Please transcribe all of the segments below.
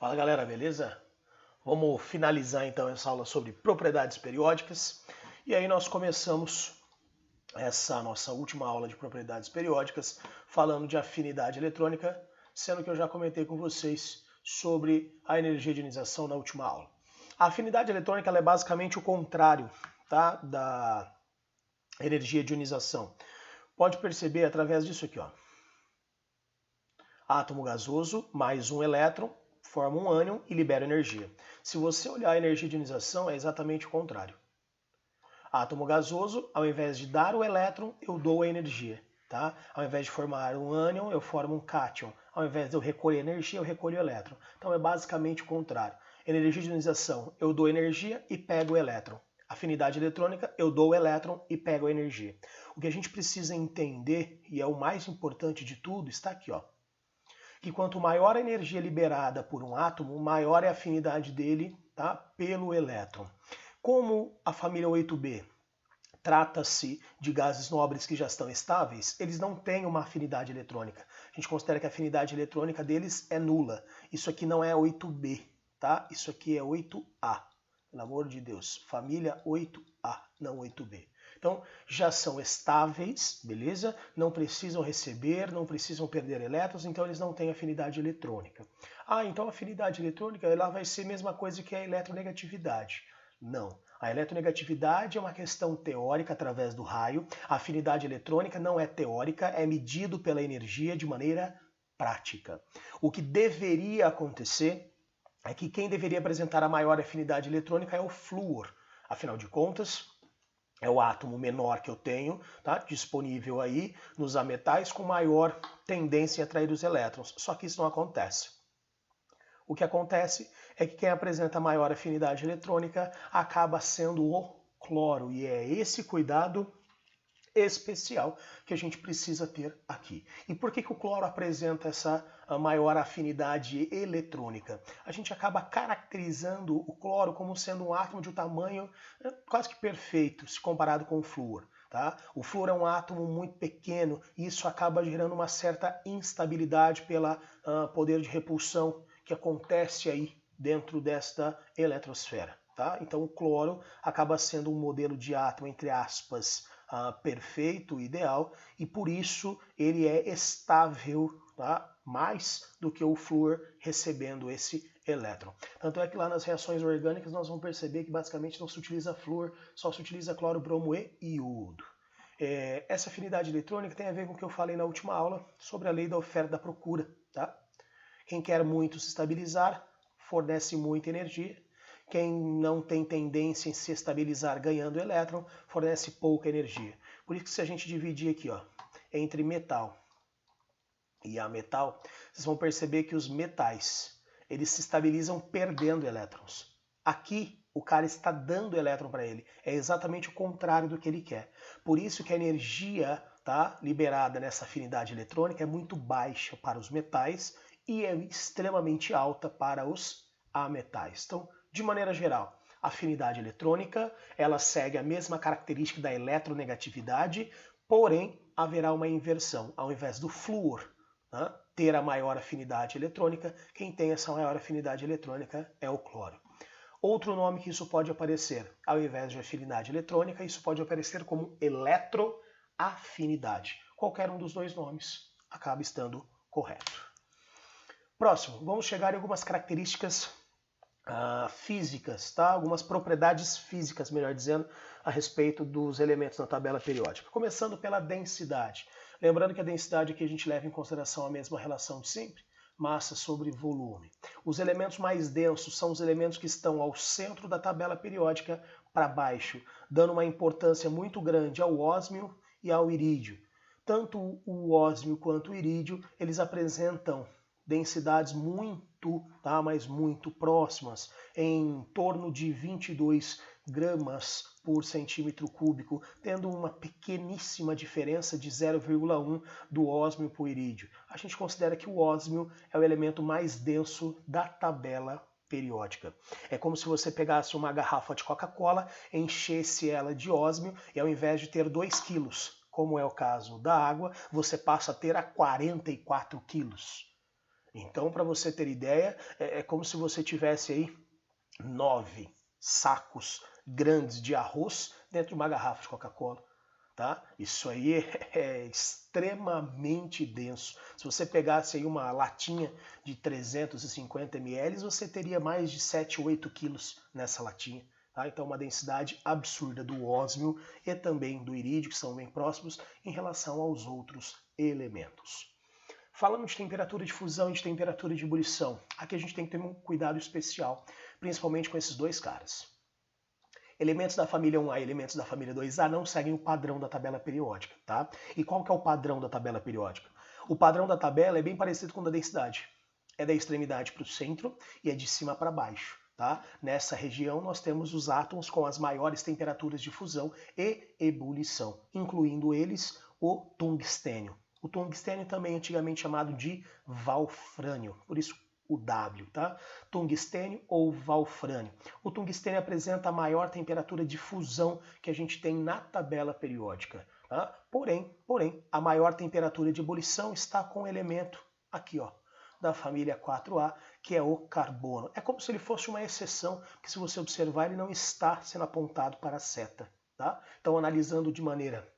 Fala galera, beleza? Vamos finalizar então essa aula sobre propriedades periódicas. E aí nós começamos essa nossa última aula de propriedades periódicas falando de afinidade eletrônica, sendo que eu já comentei com vocês sobre a energia de ionização na última aula. A afinidade eletrônica ela é basicamente o contrário, tá, da energia de ionização. Pode perceber através disso aqui, ó. Átomo gasoso mais um elétron forma um ânion e libera energia. Se você olhar a energia de ionização, é exatamente o contrário. Átomo gasoso, ao invés de dar o elétron, eu dou a energia. Tá? Ao invés de formar um ânion, eu formo um cátion. Ao invés de eu recolher energia, eu recolho o elétron. Então é basicamente o contrário. Energia de ionização, eu dou energia e pego o elétron. Afinidade eletrônica, eu dou o elétron e pego a energia. O que a gente precisa entender, e é o mais importante de tudo, está aqui, ó. Que quanto maior a energia liberada por um átomo, maior é a afinidade dele, tá, pelo elétron. Como a família 8b trata-se de gases nobres que já estão estáveis, eles não têm uma afinidade eletrônica. A gente considera que a afinidade eletrônica deles é nula. Isso aqui não é 8b, tá? Isso aqui é 8a. Pelo amor de Deus, família 8a, não 8b. Então, já são estáveis, beleza? Não precisam receber, não precisam perder elétrons, então eles não têm afinidade eletrônica. Ah, então a afinidade eletrônica ela vai ser a mesma coisa que a eletronegatividade. Não. A eletronegatividade é uma questão teórica através do raio. A afinidade eletrônica não é teórica, é medido pela energia de maneira prática. O que deveria acontecer é que quem deveria apresentar a maior afinidade eletrônica é o flúor. Afinal de contas, é o átomo menor que eu tenho, tá, disponível aí nos ametais com maior tendência a atrair os elétrons. Só que isso não acontece. O que acontece é que quem apresenta maior afinidade eletrônica acaba sendo o cloro. E é esse cuidado especial que a gente precisa ter aqui. E por que o cloro apresenta essa maior afinidade eletrônica? A gente acaba caracterizando o cloro como sendo um átomo de um tamanho quase que perfeito, se comparado com o flúor. Tá? O flúor é um átomo muito pequeno e isso acaba gerando uma certa instabilidade pelo poder de repulsão que acontece aí dentro desta eletrosfera. Tá? Então o cloro acaba sendo um modelo de átomo, entre aspas, perfeito, ideal, e por isso ele é estável, tá? Mais do que o flúor recebendo esse elétron. Tanto é que lá nas reações orgânicas nós vamos perceber que basicamente não se utiliza flúor, só se utiliza cloro, bromo e iodo. Essa afinidade eletrônica tem a ver com o que eu falei na última aula sobre a lei da oferta e da procura. Tá? Quem quer muito se estabilizar, fornece muita energia. Quem não tem tendência em se estabilizar ganhando elétron, fornece pouca energia. Por isso que se a gente dividir aqui, ó, entre metal e ametal, vocês vão perceber que os metais, eles se estabilizam perdendo elétrons. Aqui, o cara está dando elétron para ele. É exatamente o contrário do que ele quer. Por isso que a energia, tá, liberada nessa afinidade eletrônica é muito baixa para os metais e é extremamente alta para os ametais. Então, de maneira geral, a afinidade eletrônica ela segue a mesma característica da eletronegatividade, porém haverá uma inversão. Ao invés do flúor, né, ter a maior afinidade eletrônica, quem tem essa maior afinidade eletrônica é o cloro. Outro nome que isso pode aparecer, ao invés de afinidade eletrônica, isso pode aparecer como eletroafinidade. Qualquer um dos dois nomes acaba estando correto. Próximo, vamos chegar em algumas características físicas, tá? Algumas propriedades físicas, melhor dizendo, a respeito dos elementos na tabela periódica. Começando pela densidade. Lembrando que a densidade aqui a gente leva em consideração a mesma relação de sempre, massa sobre volume. Os elementos mais densos são os elementos que estão ao centro da tabela periódica para baixo, dando uma importância muito grande ao ósmio e ao irídio. Tanto o ósmio quanto o irídio, eles apresentam densidades mas muito próximas, em torno de 22 gramas por centímetro cúbico, tendo uma pequeníssima diferença de 0,1 do ósmio para o irídio. A gente considera que o ósmio é o elemento mais denso da tabela periódica. É como se você pegasse uma garrafa de Coca-Cola, enchesse ela de ósmio e ao invés de ter 2 quilos, como é o caso da água, você passa a ter 44 quilos. Então, para você ter ideia, é como se você tivesse aí 9 sacos grandes de arroz dentro de uma garrafa de Coca-Cola. Tá? Isso aí é extremamente denso. Se você pegasse aí uma latinha de 350 ml, você teria mais de 7, 8 quilos nessa latinha. Tá? Então, uma densidade absurda do ósmio e também do irídio, que são bem próximos, em relação aos outros elementos. Falando de temperatura de fusão e de temperatura de ebulição, aqui a gente tem que ter um cuidado especial, principalmente com esses dois caras. Elementos da família 1A e elementos da família 2A não seguem o padrão da tabela periódica, tá? E qual que é o padrão da tabela periódica? O padrão da tabela é bem parecido com o da densidade. É da extremidade para o centro e é de cima para baixo. Tá? Nessa região nós temos os átomos com as maiores temperaturas de fusão e ebulição, incluindo eles o tungstênio. O tungstênio também antigamente chamado de valfrânio, por isso o W, tá? Tungstênio ou valfrânio. O tungstênio apresenta a maior temperatura de fusão que a gente tem na tabela periódica. Tá? Porém, a maior temperatura de ebulição está com o elemento aqui, ó, da família 4A, que é o carbono. É como se ele fosse uma exceção, que se você observar, ele não está sendo apontado para a seta. Tá? Então, analisando de maneira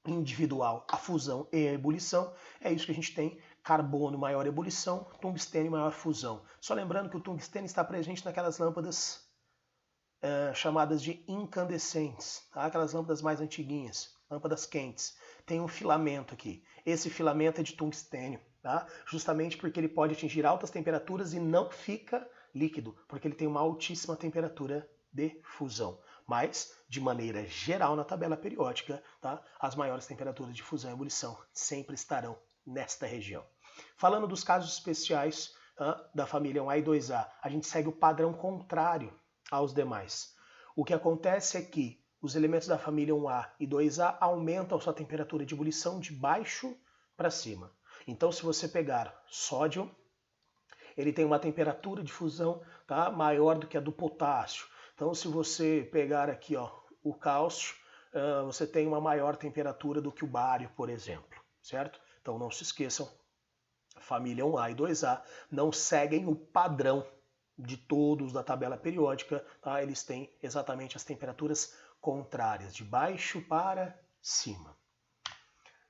individual a fusão e a ebulição, é isso que a gente tem: carbono maior ebulição, tungstênio maior fusão. Só lembrando que o tungstênio está presente naquelas lâmpadas chamadas de incandescentes, tá? Aquelas lâmpadas mais antiguinhas, lâmpadas quentes. Tem um filamento aqui. Esse filamento é de tungstênio, tá? Justamente porque ele pode atingir altas temperaturas e não fica líquido, porque ele tem uma altíssima temperatura de fusão. Mas, de maneira geral, na tabela periódica, tá? As maiores temperaturas de fusão e ebulição sempre estarão nesta região. Falando dos casos especiais da família 1A e 2A, a gente segue o padrão contrário aos demais. O que acontece é que os elementos da família 1A e 2A aumentam sua temperatura de ebulição de baixo para cima. Então, se você pegar sódio, ele tem uma temperatura de fusão, tá, maior do que a do potássio. Então, se você pegar aqui, ó, o cálcio, você tem uma maior temperatura do que o bário, por exemplo, certo? Então, não se esqueçam, a família 1A e 2A não seguem o padrão de todos da tabela periódica, tá? Eles têm exatamente as temperaturas contrárias, de baixo para cima.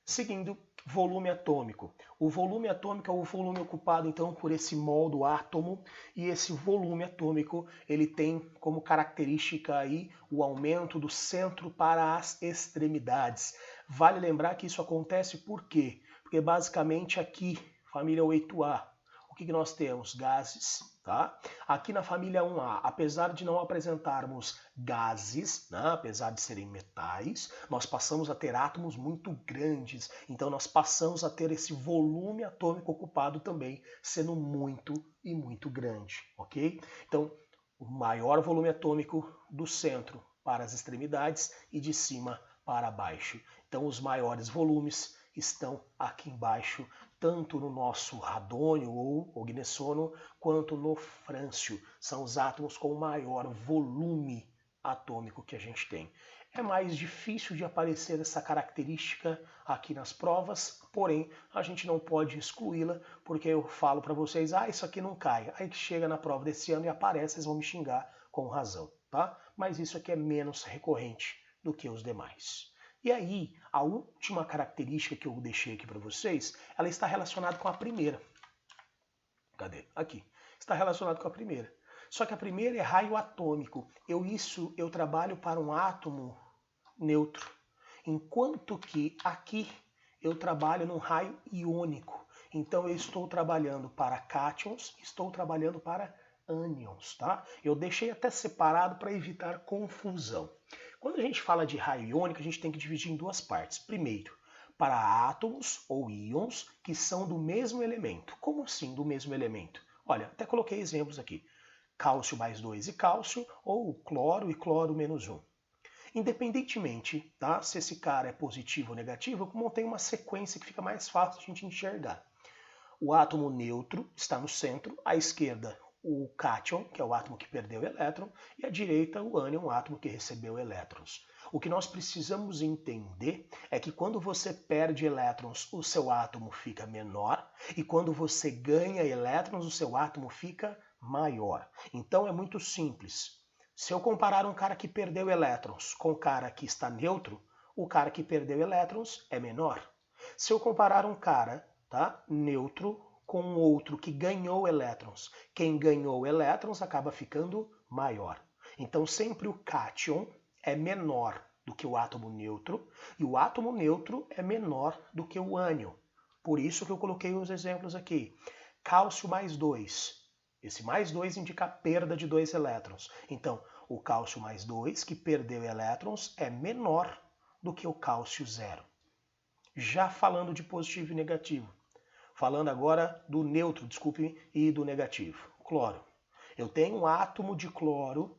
Seguindo, volume atômico. O volume atômico é o volume ocupado então por esse mol do átomo, e esse volume atômico ele tem como característica aí o aumento do centro para as extremidades. Vale lembrar que isso acontece por quê? Porque basicamente aqui, família 8A, o que nós temos? Gases. Tá? Aqui na família 1A, apesar de não apresentarmos gases, né, apesar de serem metais, nós passamos a ter átomos muito grandes. Então nós passamos a ter esse volume atômico ocupado também sendo muito e muito grande, ok? Então, o maior volume atômico do centro para as extremidades e de cima para baixo. Então os maiores volumes estão aqui embaixo, tanto no nosso radônio ou ognessono, quanto no frâncio. São os átomos com maior volume atômico que a gente tem. É mais difícil de aparecer essa característica aqui nas provas, porém a gente não pode excluí-la, porque eu falo para vocês, isso aqui não cai. Aí que chega na prova desse ano e aparece, vocês vão me xingar com razão, tá? Mas isso aqui é menos recorrente do que os demais. E aí, a última característica que eu deixei aqui para vocês, ela está relacionada com a primeira. Cadê? Aqui. Está relacionada com a primeira. Só que a primeira é raio atômico. Eu trabalho para um átomo neutro. Enquanto que aqui eu trabalho num raio iônico. Então eu estou trabalhando para cátions, estou trabalhando para ânions, tá? Eu deixei até separado para evitar confusão. Quando a gente fala de raio iônico, a gente tem que dividir em duas partes. Primeiro, para átomos ou íons que são do mesmo elemento. Como assim do mesmo elemento? Olha, até coloquei exemplos aqui. Cálcio mais 2 e cálcio, ou cloro e cloro menos 1. Independentemente, tá, se esse cara é positivo ou negativo, eu montei uma sequência que fica mais fácil de a gente enxergar. O átomo neutro está no centro, à esquerda o cátion, que é o átomo que perdeu o elétron, e à direita o ânion, o átomo que recebeu elétrons. O que nós precisamos entender é que quando você perde elétrons, o seu átomo fica menor, e quando você ganha elétrons, o seu átomo fica maior. Então é muito simples. Se eu comparar um cara que perdeu elétrons com um cara que está neutro, o cara que perdeu elétrons é menor. Se eu comparar um cara, tá, neutro com um outro que ganhou elétrons, quem ganhou elétrons acaba ficando maior. Então sempre o cátion é menor do que o átomo neutro e o átomo neutro é menor do que o ânion. Por isso que eu coloquei os exemplos aqui. Cálcio mais 2. Esse mais 2 indica a perda de 2 elétrons. Então, o cálcio mais 2, que perdeu elétrons, é menor do que o cálcio zero. Já falando de positivo e negativo. Falando agora do neutro, desculpe, e do negativo. Cloro. Eu tenho um átomo de cloro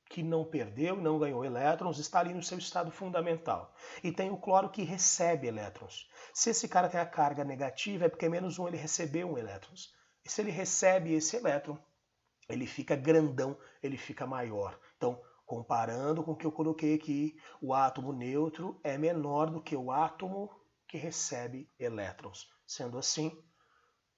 que não perdeu e não ganhou elétrons, está ali no seu estado fundamental. E tem o cloro que recebe elétrons. Se esse cara tem a carga negativa, é porque menos um ele recebeu um elétrons. E se ele recebe esse elétron, ele fica grandão, ele fica maior. Então, comparando com o que eu coloquei aqui, o átomo neutro é menor do que o átomo que recebe elétrons. Sendo assim,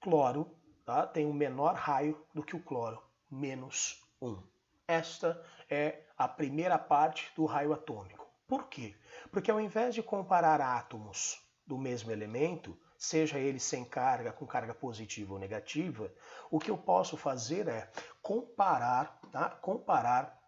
cloro, tá, tem um menor raio do que o cloro, menos 1. Esta é a primeira parte do raio atômico. Por quê? Porque ao invés de comparar átomos do mesmo elemento, seja ele sem carga, com carga positiva ou negativa, o que eu posso fazer é comparar, tá? Comparar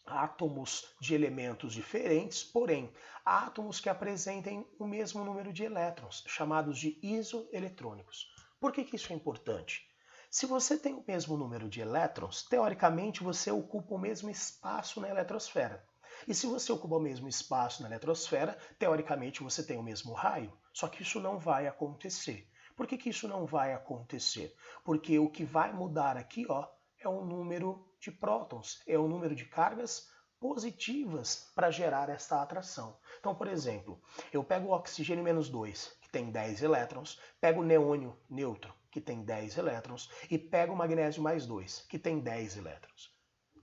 átomos de elementos diferentes, porém, átomos que apresentem o mesmo número de elétrons, chamados de isoeletrônicos. Por que isso é importante? Se você tem o mesmo número de elétrons, teoricamente você ocupa o mesmo espaço na eletrosfera. E se você ocupa o mesmo espaço na eletrosfera, teoricamente você tem o mesmo raio. Só que isso não vai acontecer. Por que isso não vai acontecer? Porque o que vai mudar aqui, ó, é o número de prótons, é o número de cargas positivas para gerar essa atração. Então, por exemplo, eu pego o oxigênio menos 2, que tem 10 elétrons, pego o neônio neutro, que tem 10 elétrons, e pego o magnésio mais 2, que tem 10 elétrons.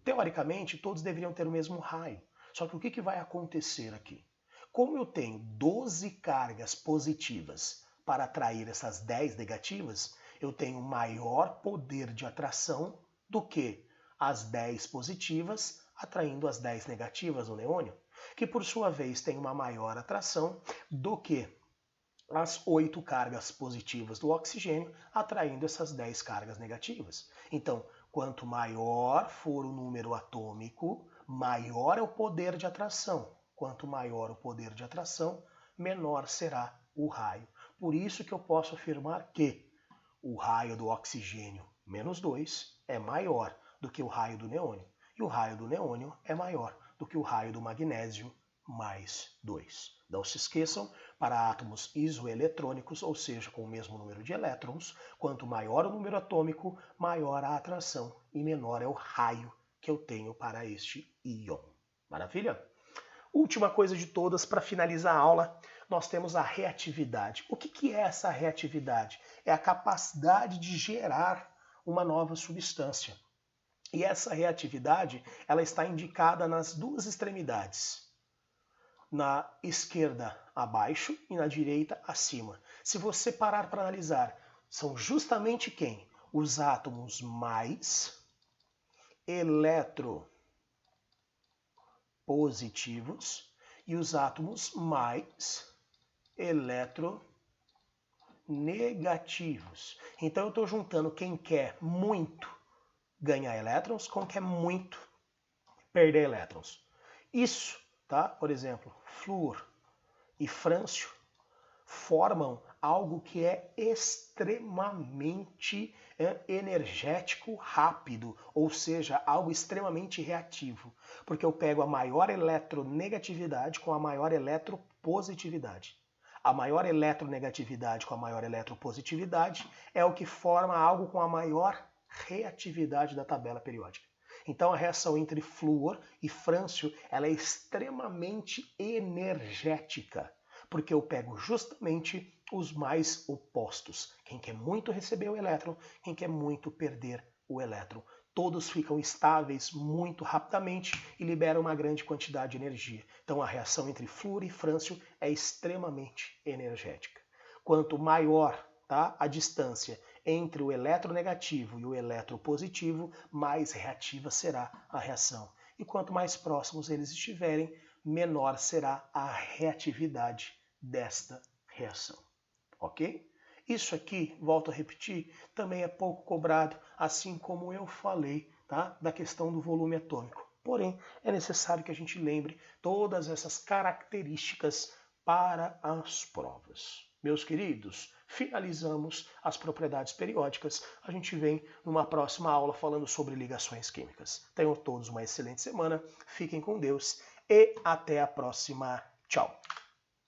Teoricamente, todos deveriam ter o mesmo raio. Só que o que vai acontecer aqui? Como eu tenho 12 cargas positivas para atrair essas 10 negativas, eu tenho maior poder de atração do que as 10 positivas atraindo as 10 negativas do neônio, que por sua vez tem uma maior atração do que as 8 cargas positivas do oxigênio atraindo essas 10 cargas negativas. Então, quanto maior for o número atômico, maior é o poder de atração. Quanto maior o poder de atração, menor será o raio. Por isso que eu posso afirmar que o raio do oxigênio menos 2 é maior do que o raio do neônio. E o raio do neônio é maior do que o raio do magnésio mais 2. Não se esqueçam, para átomos isoeletrônicos, ou seja, com o mesmo número de elétrons, quanto maior o número atômico, maior a atração e menor é o raio que eu tenho para este íon. Maravilha? Última coisa de todas, para finalizar a aula, nós temos a reatividade. O que é essa reatividade? É a capacidade de gerar uma nova substância. E essa reatividade, ela está indicada nas duas extremidades. Na esquerda abaixo e na direita acima. Se você parar para analisar, são justamente quem? Os átomos mais eletropositivos e os átomos mais eletronegativos. Então eu estou juntando quem quer muito ganhar elétrons com quem quer muito perder elétrons. Isso, tá? Por exemplo, flúor e frâncio formam algo que é extremamente energético, rápido, ou seja, algo extremamente reativo, porque eu pego a maior eletronegatividade com a maior eletropositividade. A maior eletronegatividade com a maior eletropositividade é o que forma algo com a maior reatividade da tabela periódica. Então a reação entre flúor e frâncio ela é extremamente energética, porque eu pego justamente os mais opostos. Quem quer muito receber o elétron, quem quer muito perder o elétron. Todos todos ficam estáveis muito rapidamente e liberam uma grande quantidade de energia. Então a reação entre flúor e frâncio é extremamente energética. Quanto maior, tá, a distância entre o eletronegativo e o eletropositivo, mais reativa será a reação. E quanto mais próximos eles estiverem, menor será a reatividade desta reação. Ok? Isso aqui, volto a repetir, também é pouco cobrado, assim como eu falei, tá, da questão do volume atômico. Porém, é necessário que a gente lembre todas essas características para as provas. Meus queridos, finalizamos as propriedades periódicas. A gente vem numa próxima aula falando sobre ligações químicas. Tenham todos uma excelente semana, fiquem com Deus e até a próxima. Tchau!